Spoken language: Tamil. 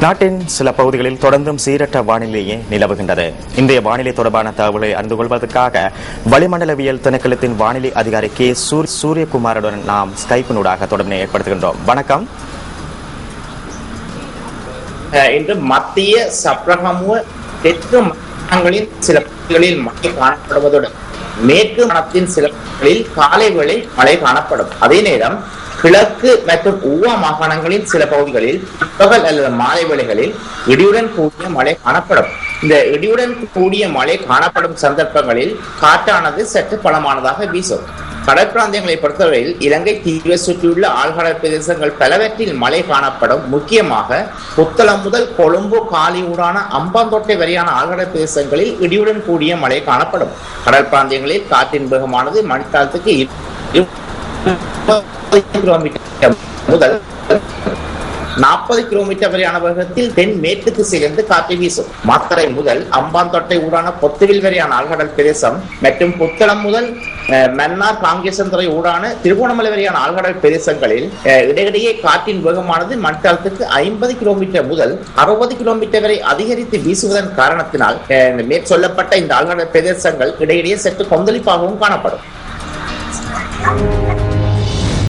நாட்டின் சில பகுதிகளில் தொடர்ந்தும் சீரற்ற வானிலையே நிலவுகின்றது. இன்றைய வானிலை தொடர்பான தகவலை அறிந்து கொள்வதற்காக வளிமண்டலவியல் திணைக்களத்தின் வானிலை அதிகாரி கே சூரியகுமாருடன் நாம் ஸ்கைப்பினூடாக தொடர்பினை ஏற்படுத்துகின்றோம். வணக்கம். இன்று மத்திய சப்ரகமுவ தெற்கு மாகாணங்களின் சில பகுதிகளில் மழை காணப்படுவதுடன் மேற்கு மாகாணத்தின் சில பகுதிகளில் காலை வேளை மழை காணப்படும். அதே நேரம் கிழக்கு மற்றும் ஊவா மாகாணங்களின் சில பகுதிகளில் பிற்பகல் அல்லது மாலை வேளைகளில் இடியுடன் கூடிய மழை காணப்படும். இந்த இடியுடன் கூடிய மழை காணப்படும் சந்தர்ப்பங்களில் காற்றானது சற்று பலமானதாக வீசும். கடற்பிராந்தியங்களை பொறுத்தவரையில் இலங்கை தீவை சுற்றியுள்ள ஆழ்கடல் பிரதேசங்கள் பலவற்றில் மழை காணப்படும். முக்கியமாக புத்தளம் முதல் கொழும்பு காலியூடான அம்பாந்தோட்டை வரையான ஆழ்கடல் பிரதேசங்களில் இடியுடன் கூடிய மழை காணப்படும். கடல் பிராந்தியங்களில் காற்றின் வேகமானது மணித்தாளத்துக்கு 20 கிலோமீட்டர் முதல் 40 கிலோமீட்டர் வரையான வேகத்தில் தென் மேற்கு திசையிலிருந்து காற்று வீசும். மாத்தறை முதல் அம்பாந்தோட்டை ஊடான பொத்துவில் வரையான ஆழ்கடல் பிரதேசம் மற்றும் புத்தளம் முதல் மன்னார் காங்கேசன்துறை ஊடான திருகோணமலை வரையான ஆழ்கடல் பிரதேசங்களில் இடையிடையே காற்றின் வேகமானது மணித்தாளத்துக்கு 50 கிலோமீட்டர் முதல் 60 கிலோமீட்டர் வரை அதிகரித்து வீசுவதன் காரணத்தினால் மேற்சொல்லப்பட்ட இந்த ஆழ்கடல் பிரதேசங்கள் இடையிடையே சற்று கொந்தளிப்பாகவும் காணப்படும்.